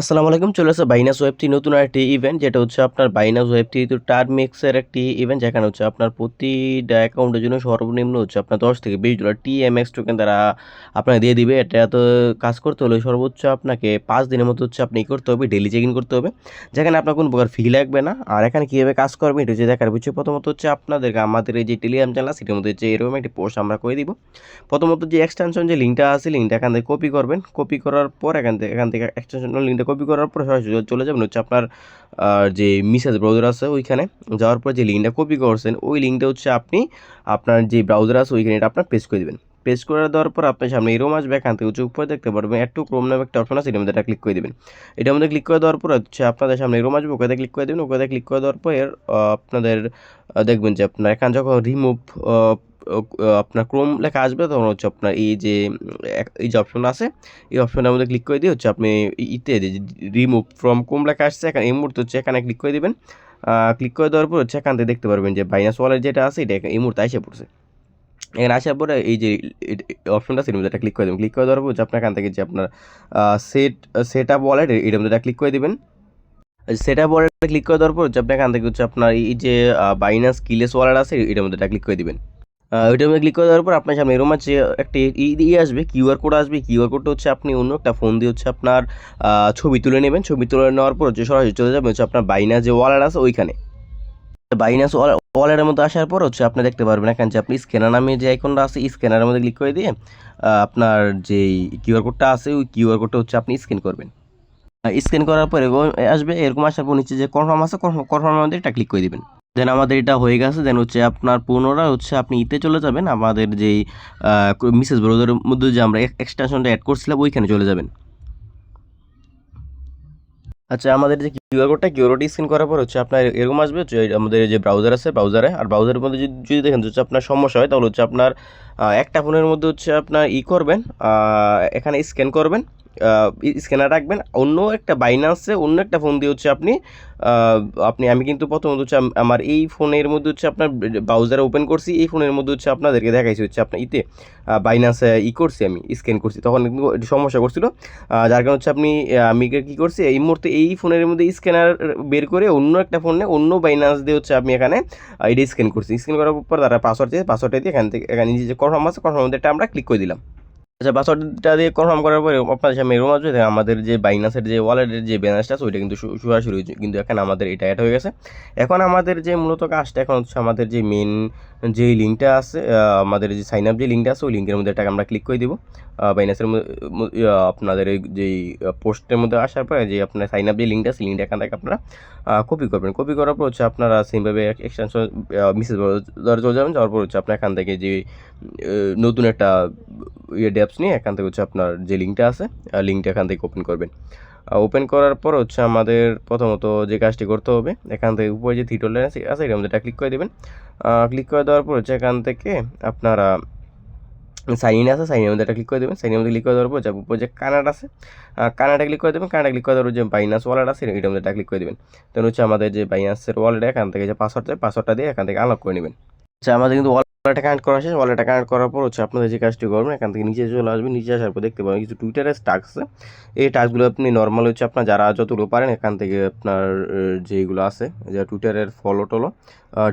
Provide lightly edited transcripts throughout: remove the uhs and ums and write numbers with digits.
আসসালামু আলাইকুম। চলে আসছে বাইনাস ওয়েব 3 নতুন আরেকটি ইভেন্ট, যেটা হচ্ছে আপনার বাইনাস ওয়েব 3 তো টার্মিক্সের একটি ইভেন্ট, যেখানে হচ্ছে আপনার প্রতিটা অ্যাকাউন্টের জন্য সর্বনিম্ন হচ্ছে আপনার $10 থেকে $20 টিএমএক্স টোকেন তারা আপনাকে দিয়ে দিবে। এটা তো কাজ করতে হলে সর্বোচ্চ আপনাকে 5 দিনের মতো হচ্ছে আপনি করতে হবে, ডেইলি চেক ইন করতে হবে, যেখানে আপনার কোনো প্রকার ফি লাগবে না। আর এখানে কীভাবে কাজ করবে এটা হচ্ছে দেখার বিষয়। প্রথমত হচ্ছে আপনাদেরকে আমাদের এই যে টেলিগ্রাম চ্যানেল আছে, সেটার মধ্যে হচ্ছে এরকম একটি পোস্ট আমরা করে দিব। প্রথমত যে এক্সটেনশন যে লিঙ্কটা আছে, লিঙ্কটা এখান থেকে কপি করবেন। কপি করার পর এখান থেকে এক্সটেনশন লিঙ্কটা কপি করার পর সরাসরি চলে যাবেন হচ্ছে আপনার যে মেসেজ ব্রাউজার আছে ওইখানে। যাওয়ার পর যে লিঙ্কটা কপি করছেন ওই লিঙ্কটা হচ্ছে আপনি আপনার যে ব্রাউজার আছে ওইখানে এটা আপনার পেস্ট করে দেবেন। পেস্ট করে দেওয়ার পর আপনার সামনে এরকম আসবে। এখান থেকে হচ্ছে উপরে দেখতে পারবেন অ্যাড টু ক্রোম নামে একটা অপশন আছে, এটার মধ্যে এটা ক্লিক করে দেবেন। এটার মধ্যে ক্লিক করে দেওয়ার পর হচ্ছে আপনাদের সামনে এরকম আসবে, ওখানে ক্লিক করে দেবেন। ওখানে ক্লিক করে দেওয়ার পর আপনাদের দেখবেন যে আপনার এখানে যখন রিমুভ আপনার ক্রোম লেখা আসবে, তখন হচ্ছে আপনার এই যে অপশন আছে, এই অপশনের মধ্যে ক্লিক করে দিয়ে হচ্ছে আপনি ইতে রিমুভ ফ্রম ক্রোম লেখা আসছে, এখানে এই মুহূর্তে হচ্ছে এখানে ক্লিক করে দিবেন। ক্লিক করে দেওয়ার পর হচ্ছে এখান থেকে দেখতে পারবেন যে বাইনাস ওয়ালেট যেটা আছে এটা এই মুহূর্তে এসে পড়ছে। এখানে আসার পরে এই যে অপশনটা আছে এর মধ্যে ক্লিক করে দেবেন। ক্লিক করে দেওয়ার পর হচ্ছে আপনার এখান থেকে যে আপনার সেট আপ ওয়ালেট এটার মধ্যে ক্লিক করে দিবেন। সেট আপ ওয়ালেটে ক্লিক করে দেওয়ার পর হচ্ছে আপনি এখান থেকে হচ্ছে আপনার এই যে বাইনাস কিলেস ওয়ালেট আছে এটার মধ্যে ক্লিক করে দিবেন। ওইটার মধ্যে ক্লিক করে দেওয়ার পর আপনার সামনে এরকম আছে একটা আসবে, কিউআর কোড আসবে। কিউআর কোডটা হচ্ছে আপনি অন্য একটা ফোন দিয়ে হচ্ছে আপনার ছবি তুলে নেবেন। ছবি তুলে নেওয়ার পর হচ্ছে সরাসরি চলে যাবেন হচ্ছে আপনার বাইনাস যে ওয়ালেট আছে ওইখানে। বাইনাস ওয়ালেটের মধ্যে আসার পর হচ্ছে আপনি দেখতে পারবেন এখানে যে আপনি স্ক্যানার নামে যে আইকনটা আছে, স্ক্যানারের মধ্যে ক্লিক করে দিয়ে আপনার যেই কিউআর কোডটা আছে ওই কিউআর কোডটা হচ্ছে আপনি স্ক্যান করবেন। স্ক্যান করার পর এরকম আসবে। এরকম আসার পর নিচে যে কনফার্ম আছে, কনফার্মের মধ্যে এটা ক্লিক করে দিবেন। দেন আমাদের এটা হয়ে গেছে। দেন হচ্ছে আপনার পুনরায় হচ্ছে আপনি ইতে চলে যাবেন, আমাদের যেই মিসেস ব্রাউজারের মধ্যে যে আমরা এক্সটেনশনটা অ্যাড করছিলাম ওইখানে চলে যাবেন। আচ্ছা, আমাদের যে কিউআর কোড স্ক্যান করার পর হচ্ছে আপনার এরকম আসবে যে আমাদের যে ব্রাউজার আছে ব্রাউজারে, আর ব্রাউজারের মধ্যে যদি দেখেন হচ্ছে আপনার সমস্যা হয়, তাহলে হচ্ছে আপনার একটা ফোনের মধ্যে হচ্ছে আপনার করবেন, এখানে স্ক্যান করবেন, স্ক্যানার রাখবেন। অন্য একটা বাইনান্সে অন্য একটা ফোন দিয়ে হচ্ছে আপনি আমি কিন্তু প্রথমত হচ্ছে আমার এই ফোনের মধ্যে হচ্ছে আপনার ব্রাউজারে ওপেন করছি, এই ফোনের মধ্যে হচ্ছে আপনাদেরকে দেখাইছি হচ্ছে আপনার বাইনান্সে করছি, আমি স্ক্যান করছি, তখন কিন্তু একটু সমস্যা করছিল। যার কারণে হচ্ছে আমি কী করছি, এই মুহূর্তে এই ফোনের মধ্যে স্ক্যানার বের করে অন্য একটা ফোনে অন্য বাইনান্স দিয়ে হচ্ছে আমি এখানে এটা স্ক্যান করছি। স্ক্যান করার পর তারা পাসওয়ার্ডটা দিয়ে এখানে যে কনফার্ম আছে কনফার্ম মধ্যে আমরা ক্লিক করে দিলাম। আচ্ছা, পাসওয়ার্ডটা দিয়ে কনফার্ম করার পরে আপনার সামনে এরকম আসবে যে আমাদের যে বাইনান্সের যে ওয়ালেটের যে ব্যালেন্সটা আছে ওইটা কিন্তু সরাসরি হয়েছে, কিন্তু এখানে আমাদের এটা অ্যাড হয়ে গেছে। এখন আমাদের যে মূলত কাজটা এখন হচ্ছে আমাদের যে মেন যে লিঙ্কটা আছে, আমাদের যে সাইন আপ যে লিঙ্কটা আছে ওই লিঙ্কের মধ্যে একটা আমরা ক্লিক করে দিব। বাইনান্সের আপনাদের এই যেই পোস্টের মধ্যে আসার পরে যে আপনার সাইন আপ যে লিঙ্কটা আছে, লিঙ্কটা এখান থেকে আপনারা কপি করবেন। কপি করার পর হচ্ছে আপনারা সেমভাবে এক্সটেনশন মেসেজ ধরে চলে যাবেন। যাওয়ার পর হচ্ছে আপনার এখান থেকে যে নতুন একটা ড্যাপস নিয়ে এখান থেকে হচ্ছে আপনার যে লিঙ্কটা আছে লিঙ্কটা এখান থেকে ওপেন করবেন। ওপেন করার পর হচ্ছে আমাদের প্রথমত যে কাজটি করতে হবে, এখান থেকে উপরে যে থ্রি ডট লাইন আছে এটার মধ্যে ক্লিক করে দেবেন। ক্লিক করে দেওয়ার পর হচ্ছে এখান থেকে আপনারা সাইন ইন আছে, সাইন ইনের মধ্যে ক্লিক করে দেবেন। সাইন ইনের মধ্যে ক্লিক করে দেওয়ার পর উপরে যে কানাডা আছে, কানাডা ক্লিক করে দেবেন। কানাডা ক্লিক করে দেওয়ার যে বাইনান্স ওয়ালেট আছে এটার মধ্যে ক্লিক করে দেবেন। তখন হচ্ছে আমাদের যে বাইনান্সের ওয়ালেট এখান থেকে যে পাসওয়ার্ডটা দিয়ে এখান থেকে আনলক করে নেবেন। আচ্ছা, আমাদের কিন্তু ওয়ালেটটা কানেক্ট করা শেষ। ওয়ালেটটা কানেক্ট করার পর হচ্ছে আপনাদের যে কাজটি করবেন, এখান থেকে নিচে চলে আসবেন। নিচে আসার পর দেখতে পাবেন কিছু টুইটারের টাস্ক আছে। এই টাস্কগুলো আপনি নর্মাল হচ্ছে আপনার যারা যতগুলো পারেন এখান থেকে আপনার যেগুলো আছে যে টুইটারের ফলো টলো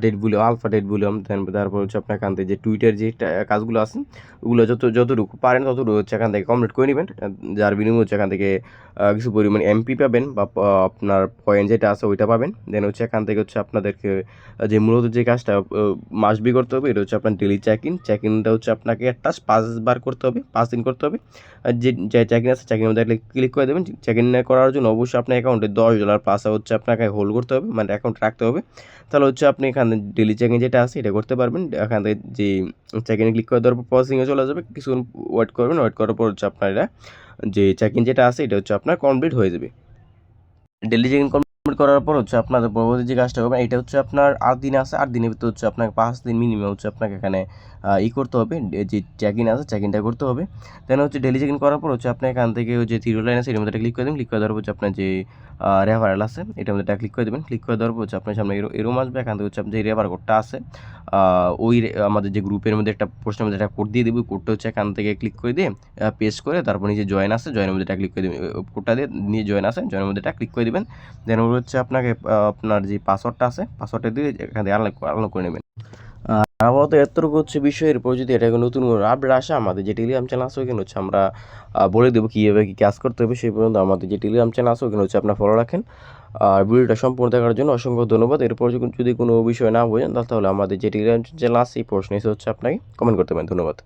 date volume, alpha date volume, তারপর হচ্ছে আপনার এখান থেকে যে টুইটার যে কাজগুলো আছে ওগুলো যতটুকু পারেন ততটুকু হচ্ছে এখান থেকে কমপ্লিট করে নেবেন। যার বিনিময়ে হচ্ছে এখান থেকে কিছু পরিমাণ এমপি পাবেন বা আপনার পয়েন্ট যেটা আছে ওইটা পাবেন। দেন হচ্ছে এখান থেকে হচ্ছে আপনাদেরকে যে মূলত যে কাজটা মাস্ট বি করতে হবে এটা হচ্ছে আপনার ডেলি চেক ইনটা হচ্ছে আপনাকে একটা 5 বার করতে হবে, 5 দিন করতে হবে। আর যে চেক ইন আছে চেক ইনের মধ্যে ক্লিক করে দেবেন। চেক ইন করার জন্য অবশ্যই আপনার অ্যাকাউন্টে $10 প্লাস হচ্ছে আপনাকে হোল্ড করতে হবে, মানে অ্যাকাউন্ট রাখতে হবে। তাহলে হচ্ছে আপনি এখানে ডেলি চেক ইন যেটা আছে এটা করতে পারবেন। এখান থেকে যে চেক ইনে ক্লিক করে দেওয়ার পর প্রসেসিংয়ে চলে যাবে, কিছুক্ষণ ওয়েট করবেন। ওয়েট করার পর হচ্ছে আপনার এটা যে চেক ইন যেটা আছে এটা হচ্ছে আপনার কমপ্লিট হয়ে যাবে। ডেলি চেক ইন কমপ্লিট করার পর হচ্ছে আপনাদের পরবর্তী যে কাজটা করবেন, এটা হচ্ছে আপনার 8 দিন আছে, 8 দিনের ভিতরে হচ্ছে আপনাকে 5 দিন মিনিমাম হচ্ছে আপনাকে এখানে করতে হবে, যে চেক ইন আছে চেক ইনটা করতে হবে। দেন হচ্ছে ডেলি চেক ইন করার পর হচ্ছে আপনি এখান থেকে ওই যে 3 লাইন আছে এর মধ্যে ক্লিক করে দেবেন। ক্লিক করে দেওয়ার পর হচ্ছে আপনার যে রেফারেল আছে এটার মধ্যে ক্লিক করে দেবেন। ক্লিক করে দেওয়ার পর হচ্ছে আপনার সামনে এরকম আসবে। এখান থেকে হচ্ছে আপনি যে রেফার কোডটা আছে আমাদের যে গ্রুপের মধ্যে একটা প্রশ্নের মধ্যে একটা কোড দিয়ে দেবো। কোডটা হচ্ছে এখান থেকে ক্লিক করে দিয়ে পেস্ট করে তারপর নিচে জয়েন আছে জয়েনের মধ্যে ক্লিক করে দেবেন। কোডটা দিয়ে নিয়ে জয়েন আছে জয়েনের মধ্যে ক্লিক করে দেবেন। দেন হচ্ছে আপনাকে আপনার যে পাসওয়ার্ডটা আছে পাসওয়ার্ডটা দিয়ে এখান থেকে আনলক করে নেবেন। আপাতত এতটুকু হচ্ছে বিষয়। এরপর যদি এটা নতুন কোনো আপডেট আসে আমাদের যে টেলিগ্রাম চ্যানেল আছে ওখানে হচ্ছে আমরা বলে দেবো কীভাবে কী কাজ করতে হবে। সেই পর্যন্ত আমাদের যে টেলিগ্রাম চ্যানেল আছে ওখানে হচ্ছে আপনার ফলো রাখেন। আর ভিডিওটা সম্পূর্ণ দেখার জন্য অসংখ্য ধন্যবাদ। এরপর যদি কোনো বিষয় না বোঝেন তাহলে আমাদের যে টেলিগ্রাম চ্যানেল আছে এই প্রশ্ন এসে হচ্ছে আপনাকে কমেন্ট করতে পারেন। ধন্যবাদ।